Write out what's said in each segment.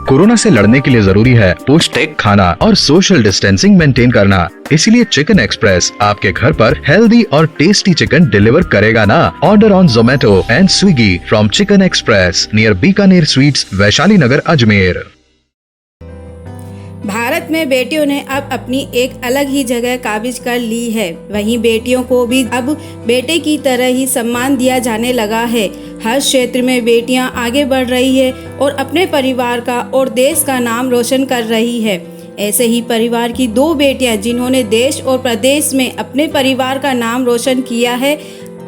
Corona से लड़ने के लिए जरूरी है पौष्टिक खाना और सोशल डिस्टेंसिंग मेंटेन करना। इसीलिए चिकन एक्सप्रेस आपके घर पर हेल्दी और टेस्टी चिकन डिलीवर करेगा ना। Order on Zomato and Swiggy from Chicken Express near Bikaner Sweets, Vaishali Nagar, Ajmer. Bharat में बेटियों ने अब अपनी एक अलग ही जगह काबिज कर ली है। वहीं बेटियों को भी अब बेटे की तरह ही सम्मान दिया जाने लगा है। हर क्षेत्र में बेटियां आगे बढ़ रही है और अपने परिवार का और देश का नाम रोशन कर रही है। ऐसे ही परिवार की दो बेटियां जिन्होंने देश और प्रदेश में अपने परिवार का नाम रोशन किया है।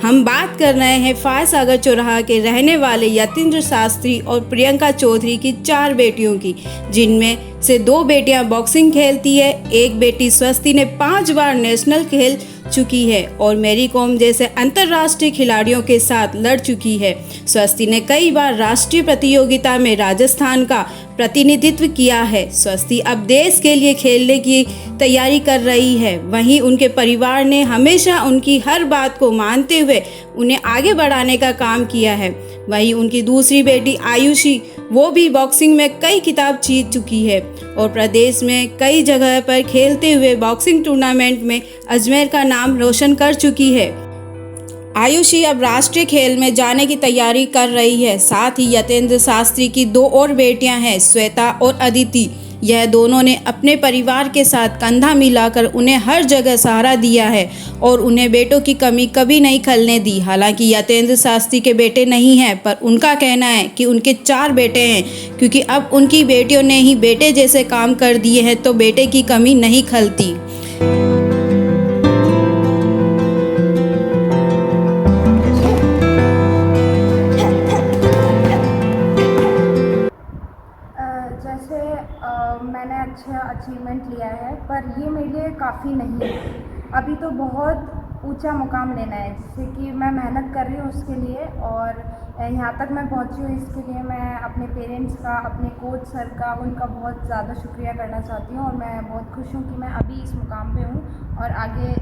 हम बात कर रहे हैं फायसागर चौराहा के रहने वाले यतीन्द्र शास्त्री और प्रियंका चौधरी की 4 बेटियों की, जिनमें से 2 बेटियां बॉक्सिंग खेलती है। एक बेटी स्वस्ति ने 5 बार नेशनल खेल चुकी है और मैरी कॉम जैसे अंतर्राष्ट्रीय खिलाड़ियों के साथ लड़ चुकी है। स्वस्ति ने कई बार राष्ट्रीय प्रतियोगिता में राजस्थान का प्रतिनिधित्व किया है। स्वस्ति अब देश के लिए खेलने की तैयारी कर रही है। वहीं उनके परिवार ने हमेशा उनकी हर बात को मानते हुए उन्हें आगे बढ़ाने का काम किया है। वहीं उनकी दूसरी बेटी आयुषी, वो भी बॉक्सिंग में कई खिताब जीत चुकी है और प्रदेश में कई जगह पर खेलते हुए बॉक्सिंग टूर्नामेंट में अजमेर का नाम रोशन कर चुकी है। आयुषी अब राष्ट्रीय खेल में जाने की तैयारी कर रही है। साथ ही यतीन्द्र शास्त्री की 2 और बेटियां हैं, श्वेता और अदिति। यह दोनों ने अपने परिवार के साथ कंधा मिलाकर उन्हें हर जगह सहारा दिया है और उन्हें बेटों की कमी कभी नहीं खलने दी। हालांकि यतीन्द्र शास्त्री के बेटे नहीं हैं, पर उनका कहना है कि उनके 4 बेटे हैं, क्योंकि अब उनकी बेटियों ने ही बेटे जैसे काम कर दिए हैं, तो बेटे की कमी नहीं खलती। मैंने अच्छा अचीवमेंट लिया है, पर ये मेरे लिए काफ़ी नहीं है। अभी तो बहुत ऊंचा मुकाम लेना है, जिससे कि मैं मेहनत कर रही हूँ उसके लिए, और यहाँ तक मैं पहुँची हूँ। इसके लिए मैं अपने पेरेंट्स का, अपने कोच सर का, उनका बहुत ज़्यादा शुक्रिया करना चाहती हूँ। और मैं बहुत खुश हूँ कि मैं अभी इस मुकाम पे हूँ और आगे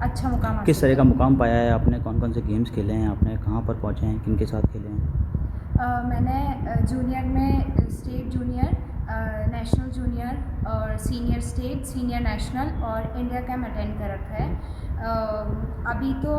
अच्छा मुकाम। किस तरह का मुकाम पाया है आपने? कौन कौन से गेम्स खेले हैं आपने? कहाँ पर पहुँचे हैं? किन के साथ खेले हैं? मैंने जूनियर में स्टेट जूनियर, नेशनल जूनियर और सीनियर स्टेट, सीनियर नेशनल और इंडिया कैंप अटेंड कर रखा है। अभी तो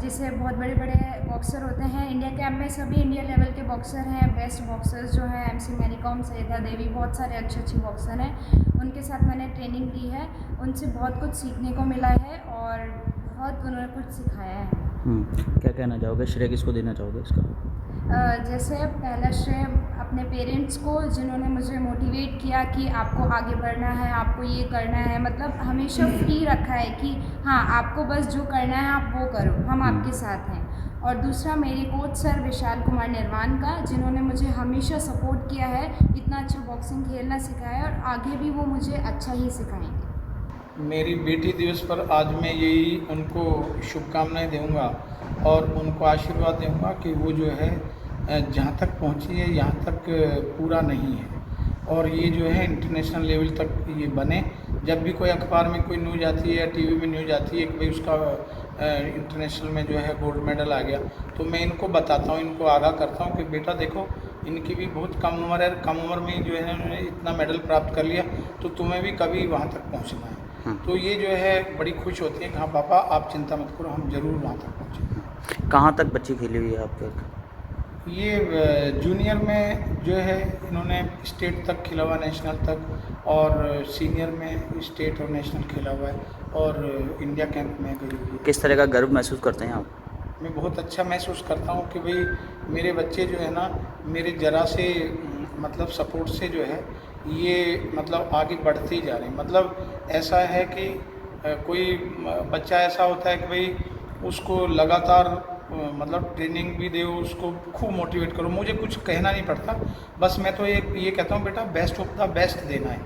जैसे बहुत बड़े बड़े बॉक्सर होते हैं इंडिया कैंप में, सभी इंडिया लेवल के बॉक्सर हैं। बेस्ट बॉक्सर्स जो हैं MC मैरी कॉम, सैयदा देवी, बहुत सारे अच्छे बॉक्सर हैं। उनके साथ मैंने ट्रेनिंग ली है, उनसे बहुत कुछ सीखने को मिला है और बहुत उन्होंने कुछ सिखाया है। क्या कहना चाहोगे? श्रेय किसको देना चाहोगे इसका? जैसे पहला श्रेय अपने पेरेंट्स को, जिन्होंने मुझे मोटिवेट किया कि आपको आगे बढ़ना है, आपको ये करना है, मतलब हमेशा फ्री रखा है कि हाँ, आपको बस जो करना है आप वो करो, हम आपके साथ हैं। और दूसरा मेरे कोच सर विशाल कुमार निर्वाण का, जिन्होंने मुझे हमेशा सपोर्ट किया है, इतना अच्छा बॉक्सिंग खेलना सिखाया और आगे भी वो मुझे अच्छा ही सिखाएंगे। मेरी बेटी दिवस पर आज मैं यही उनको शुभकामनाएं दूंगा और उनको आशीर्वाद दूंगा कि वो जो है जहाँ तक पहुँची है यहाँ तक पूरा नहीं है, और ये जो है इंटरनेशनल लेवल तक ये बने। जब भी कोई अखबार में कोई न्यूज़ आती है या टीवी में न्यूज़ आती है कि भाई उसका इंटरनेशनल में जो है गोल्ड मेडल आ गया, तो मैं इनको बताता हूँ, इनको आगाह करता हूँ कि बेटा देखो, इनकी भी बहुत कम उम्र है, कम उम्र में जो है उन्होंने इतना मेडल प्राप्त कर लिया, तो तुम्हें भी कभी वहाँ तक पहुँचना है। तो ये जो है बड़ी खुश होती है कि हाँ पापा आप चिंता मत करो, हम ज़रूर वहाँ तक पहुँचेंगे। कहाँ तक बच्ची खेली हुई है आपके? ये जूनियर में जो है इन्होंने स्टेट तक खेला हुआ, नेशनल तक, और सीनियर में स्टेट और नेशनल खेला हुआ है, और इंडिया कैंप में गई हुई है। किस तरह का गर्व महसूस करते हैं आप? मैं बहुत अच्छा महसूस करता हूँ कि भाई मेरे बच्चे जो है ना, मेरे ज़रा से मतलब सपोर्ट से जो है ये मतलब आगे बढ़ते ही जा रहे हैं। मतलब ऐसा है कि कोई बच्चा ऐसा होता है कि भाई उसको लगातार मतलब ट्रेनिंग भी दो, उसको खूब मोटिवेट करो। मुझे कुछ कहना नहीं पड़ता, बस मैं तो ये कहता हूँ बेटा बेस्ट ऑफ द बेस्ट देना है,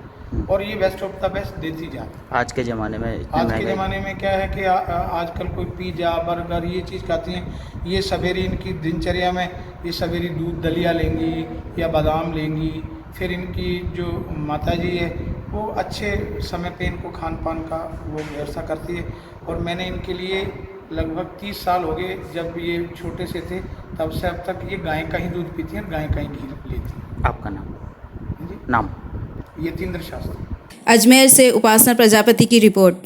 और ये बेस्ट ऑफ द बेस्ट देती जाती है। आज के ज़माने में क्या है कि आजकल कोई पिज़्ज़ा बर्गर ये चीज़ खाती हैं, ये सवेरे इनकी दिनचर्या में ये सवेरे दूध दलिया लेंगी या बादाम लेंगी, फिर इनकी जो माता जी है वो अच्छे समय पे इनको खान पान का वो व्यवस्था करती है। और मैंने इनके लिए लगभग 30 साल हो गए, जब ये छोटे से थे तब से अब तक ये गाय का ही दूध पीती हैं, गाय का ही घी लेती हैं। आपका नाम? जी। नाम? यतीन्द्र शास्त्री। अजमेर से उपासना प्रजापति की रिपोर्ट।